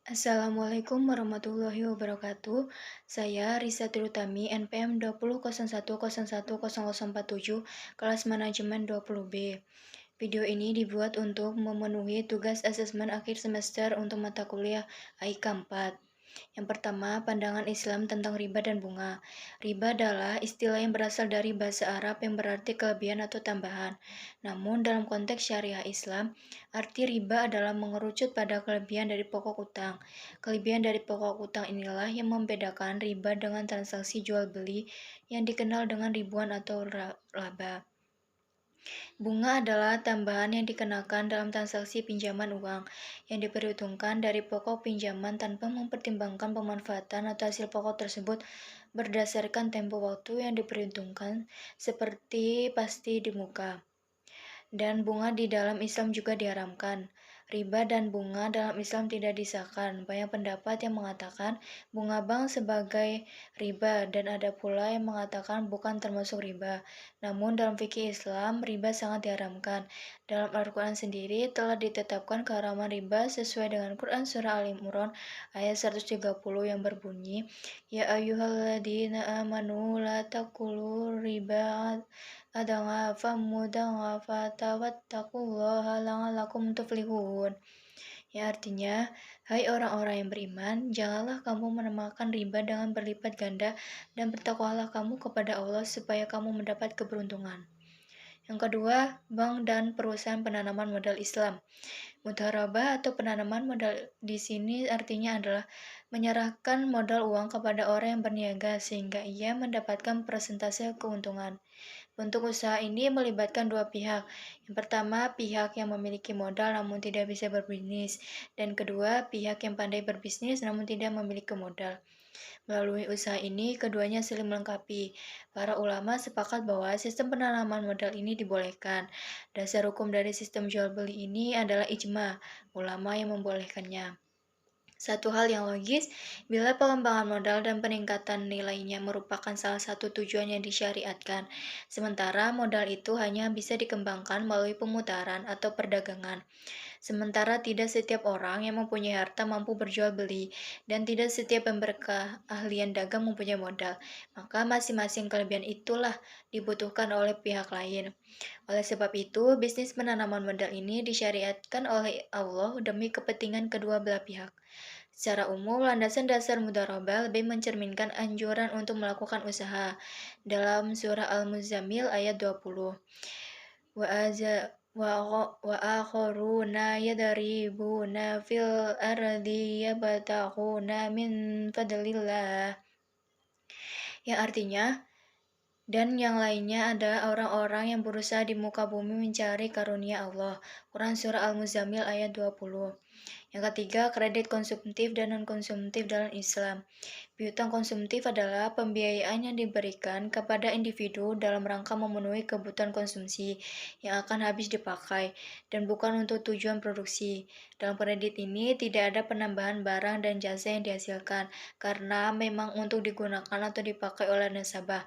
Assalamualaikum warahmatullahi wabarakatuh. Saya Risa Trutami, NPM 20.01.01.0047, kelas manajemen 20B. Video ini dibuat untuk memenuhi tugas asesmen akhir semester untuk mata kuliah AIK 4. Yang pertama, pandangan Islam tentang riba dan bunga. Riba adalah istilah yang berasal dari bahasa Arab yang berarti kelebihan atau tambahan. Namun, dalam konteks syariah Islam, arti riba adalah mengerucut pada kelebihan dari pokok utang. Kelebihan dari pokok utang inilah yang membedakan riba dengan transaksi jual beli yang dikenal dengan ribuan atau laba. Bunga adalah tambahan yang dikenakan dalam transaksi pinjaman uang, yang diperhitungkan dari pokok pinjaman tanpa mempertimbangkan pemanfaatan atau hasil pokok tersebut berdasarkan tempo waktu yang diperhitungkan, seperti pasti di muka. Dan bunga di dalam Islam juga diharamkan. Riba dan bunga dalam Islam tidak disahkan. Banyak pendapat yang mengatakan bunga bank sebagai riba dan ada pula yang mengatakan bukan termasuk riba. Namun dalam fikih Islam, riba sangat diharamkan. Dalam Al-Quran sendiri telah ditetapkan keharaman riba sesuai dengan Quran Surah Al-Imran ayat 130 yang berbunyi, Ya ayyuhalladzina amanu la taqulu riba adha'afan mudha'afatan wattaqullaha la'allakum tuflihun. Ya artinya, hai orang-orang yang beriman, janganlah kamu menamakan riba dengan berlipat ganda dan bertakwalah kamu kepada Allah supaya kamu mendapat keberuntungan. Yang kedua, bank dan perusahaan penanaman modal Islam. Mudharabah atau penanaman modal di sini artinya adalah menyerahkan modal uang kepada orang yang berniaga sehingga ia mendapatkan persentase keuntungan. Bentuk usaha ini melibatkan dua pihak. Yang pertama, pihak yang memiliki modal namun tidak bisa berbisnis, dan kedua, pihak yang pandai berbisnis namun tidak memiliki modal. Melalui usaha ini, keduanya saling melengkapi. Para ulama sepakat bahwa sistem penanaman modal ini dibolehkan. Dasar hukum dari sistem jual beli ini adalah ijma, ulama yang membolehkannya. Satu hal yang logis, bila pengembangan modal dan peningkatan nilainya merupakan salah satu tujuan yang disyariatkan, sementara modal itu hanya bisa dikembangkan melalui pemutaran atau perdagangan. Sementara tidak setiap orang yang mempunyai harta mampu berjual beli, dan tidak setiap yang berkeahlian dagang mempunyai modal, maka masing-masing kelebihan itulah dibutuhkan oleh pihak lain. Oleh sebab itu, bisnis penanaman modal ini disyariatkan oleh Allah demi kepentingan kedua belah pihak. Secara umum, landasan dasar mudharabah lebih mencerminkan anjuran untuk melakukan usaha. Dalam surah Al-Muzammil ayat 20. Wa aza wa akharuna yadribuna fil ardi yabtaghuna min fadlillah. Yang artinya, dan yang lainnya ada orang-orang yang berusaha di muka bumi mencari karunia Allah. Quran Surah Al-Muzammil ayat 20. Yang ketiga, kredit konsumtif dan non-konsumtif dalam Islam. Piutang konsumtif adalah pembiayaan yang diberikan kepada individu dalam rangka memenuhi kebutuhan konsumsi yang akan habis dipakai dan bukan untuk tujuan produksi. Dalam kredit ini tidak ada penambahan barang dan jasa yang dihasilkan karena memang untuk digunakan atau dipakai oleh nasabah.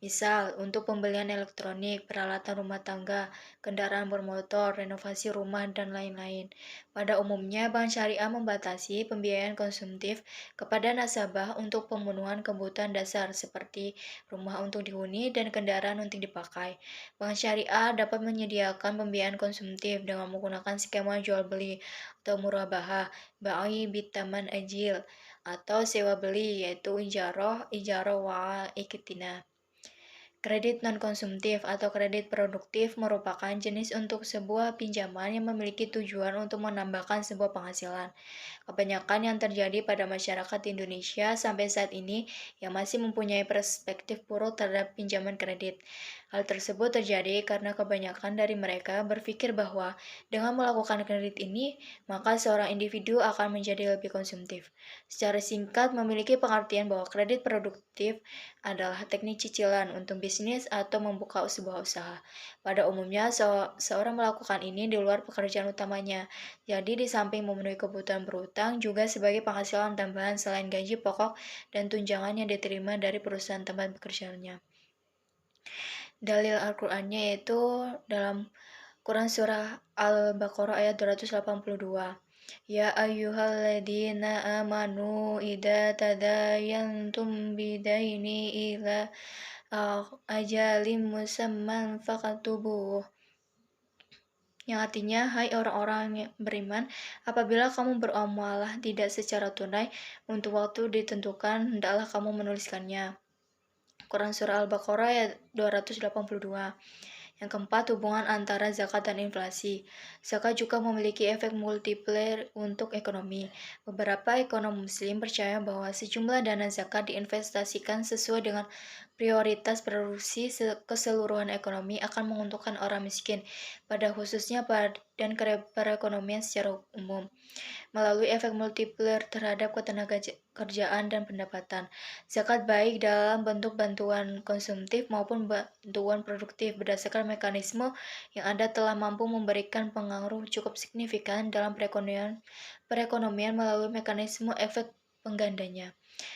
Misal, untuk pembelian elektronik, peralatan rumah tangga, kendaraan bermotor, renovasi rumah, dan lain-lain. Pada umumnya, Bank Syariah membatasi pembiayaan konsumtif kepada nasabah untuk pemenuhan kebutuhan dasar seperti rumah untuk dihuni dan kendaraan untuk dipakai. Bank Syariah dapat menyediakan pembiayaan konsumtif dengan menggunakan skema jual beli atau murabahah, bai bitaman ajil, atau sewa beli yaitu ijaroh wa ikitina. Kredit non-konsumtif atau kredit produktif merupakan jenis untuk sebuah pinjaman yang memiliki tujuan untuk menambahkan sebuah penghasilan. Kebanyakan yang terjadi pada masyarakat Indonesia sampai saat ini yang masih mempunyai perspektif buruk terhadap pinjaman kredit. Hal tersebut terjadi karena kebanyakan dari mereka berpikir bahwa dengan melakukan kredit ini, maka seorang individu akan menjadi lebih konsumtif. Secara singkat, memiliki pengertian bahwa kredit produktif adalah teknik cicilan untuk bisnis atau membuka sebuah usaha. Pada umumnya, seorang melakukan ini di luar pekerjaan utamanya. Jadi, di samping memenuhi kebutuhan berhutang, juga sebagai penghasilan tambahan selain gaji pokok dan tunjangan yang diterima dari perusahaan tempat bekerjanya. Dalil Al-Qur'annya yaitu dalam Quran Surah Al-Baqarah ayat 282. Ya ayyuhalladzina amanu idza tadayantum bidaini ila ajalim musamman fakatubuh. Yang artinya, hai orang-orang yang beriman, apabila kamu beramualah tidak secara tunai untuk waktu ditentukan, hendaklah kamu menuliskannya. Quran Surah Al-Baqarah ayat 282. Yang keempat, hubungan antara zakat dan inflasi. Zakat juga memiliki efek multiplier untuk ekonomi. Beberapa ekonom muslim percaya bahwa sejumlah dana zakat diinvestasikan sesuai dengan prioritas produksi keseluruhan ekonomi akan menguntungkan orang miskin, pada khususnya dan perekonomian secara umum melalui efek multiplier terhadap ketenagakerjaan dan pendapatan. Zakat baik dalam bentuk bantuan konsumtif maupun bantuan produktif berdasarkan mekanisme yang ada telah mampu memberikan pengaruh cukup signifikan dalam perekonomian melalui mekanisme efek penggandanya.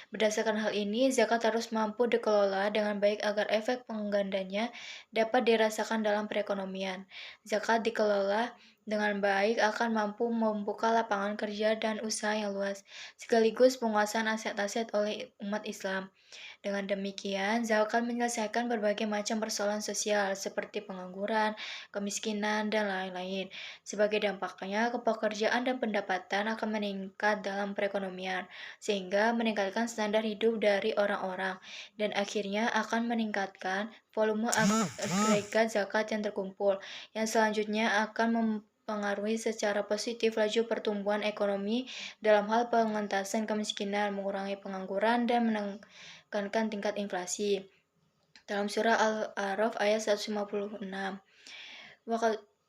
Berdasarkan hal ini, zakat harus mampu dikelola dengan baik agar efek penggandanya dapat dirasakan dalam perekonomian. Zakat dikelola dengan baik akan mampu membuka lapangan kerja dan usaha yang luas, sekaligus penguasaan aset-aset oleh umat Islam. Dengan demikian, zakat menyelesaikan berbagai macam persoalan sosial seperti pengangguran, kemiskinan, dan lain-lain. Sebagai dampaknya, pekerjaan dan pendapatan akan meningkat dalam perekonomian, sehingga meningkatkan standar hidup dari orang-orang, dan akhirnya akan meningkatkan volume agregat zakat yang terkumpul, yang selanjutnya akan mempengaruhi secara positif laju pertumbuhan ekonomi dalam hal pengentasan kemiskinan, mengurangi pengangguran, dan menekankan tingkat inflasi. Dalam surah Al-A'raf ayat 156,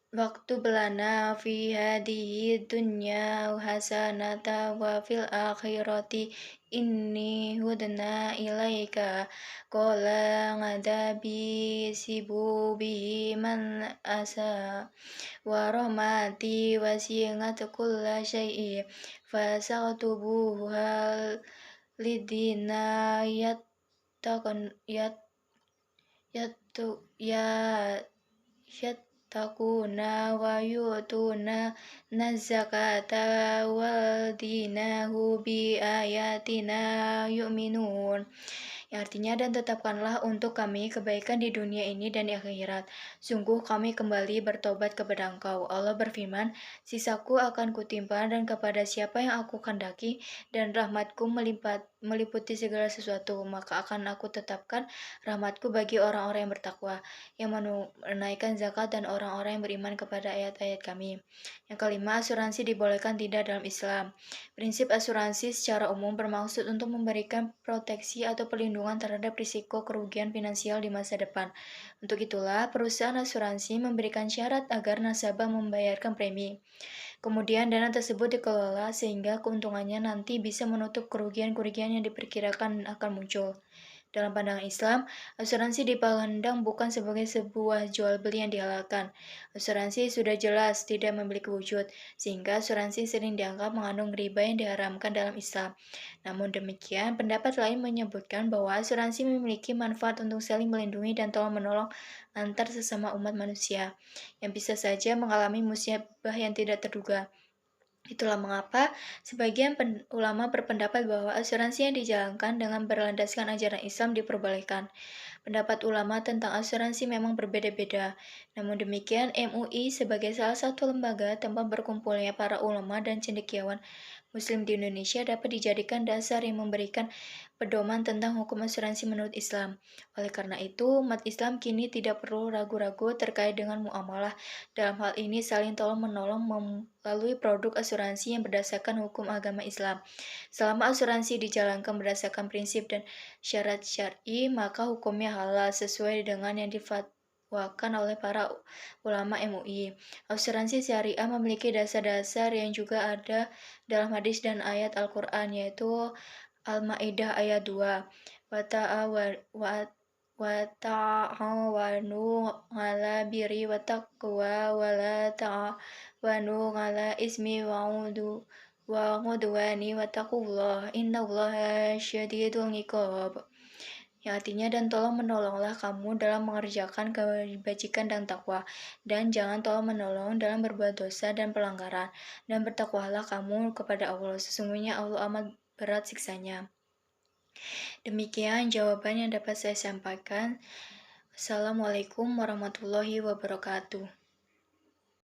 waktu belana fi hadihi dunya hasanata wa fil akhirati inni hudna ilaika qala ngadabi sibu bihi man asa wa rahmati wasi'at kulla syai'i fasaktubuha lidina yattaqun ya yattaquna wa yu'tuna zakata waldinahu bi ayatina yu'minun. Yang artinya, dan tetapkanlah untuk kami kebaikan di dunia ini dan di akhirat. Sungguh kami kembali bertobat kepada Engkau. Allah berfirman, sisaku akan kutimpa dan kepada siapa yang aku kehendaki, dan rahmatku meliputi segala sesuatu, maka akan aku tetapkan rahmatku bagi orang-orang yang bertakwa, yang menunaikan zakat dan orang-orang yang beriman kepada ayat-ayat kami. Yang kelima, asuransi dibolehkan tidak dalam Islam. Prinsip asuransi secara umum bermaksud untuk memberikan proteksi atau perlindungan terhadap risiko kerugian finansial di masa depan. Untuk itulah, perusahaan asuransi memberikan syarat agar nasabah membayarkan premi. Kemudian dana tersebut dikelola sehingga keuntungannya nanti bisa menutup kerugian-kerugian yang diperkirakan akan muncul. Dalam pandangan Islam, asuransi dipandang bukan sebagai sebuah jual beli yang dihalalkan. Asuransi sudah jelas tidak memiliki wujud, sehingga asuransi sering dianggap mengandung riba yang diharamkan dalam Islam. Namun demikian, pendapat lain menyebutkan bahwa asuransi memiliki manfaat untuk saling melindungi dan tolong-menolong antar sesama umat manusia, yang bisa saja mengalami musibah yang tidak terduga. Itulah mengapa sebagian ulama berpendapat bahwa asuransi yang dijalankan dengan berlandaskan ajaran Islam diperbolehkan. Pendapat ulama tentang asuransi memang berbeda-beda. Namun demikian, MUI sebagai salah satu lembaga tempat berkumpulnya para ulama dan cendekiawan Muslim di Indonesia dapat dijadikan dasar yang memberikan pedoman tentang hukum asuransi menurut Islam. Oleh karena itu, umat Islam kini tidak perlu ragu-ragu terkait dengan muamalah. Dalam hal ini saling tolong-menolong melalui produk asuransi yang berdasarkan hukum agama Islam. Selama asuransi dijalankan berdasarkan prinsip dan syarat syar'i, maka hukumnya halal sesuai dengan yang difatwakan oleh para ulama MUI. Asuransi syariah memiliki dasar-dasar yang juga ada dalam hadis dan ayat Al-Quran, yaitu Al-Ma'idah ayat 2. Wata'awanu 'ala birri wa taqwa wa la ta'awanu 'ala ismi wa udwani wattaqullaha innallaha syadidul iqab. yang artinya dan tolong menolonglah kamu dalam mengerjakan kebajikan dan takwa, dan jangan tolong menolong dalam berbuat dosa dan pelanggaran, dan bertakwalah kamu kepada Allah, sesungguhnya Allah amat berat siksanya. Demikian jawaban yang dapat saya sampaikan. Assalamualaikum warahmatullahi wabarakatuh.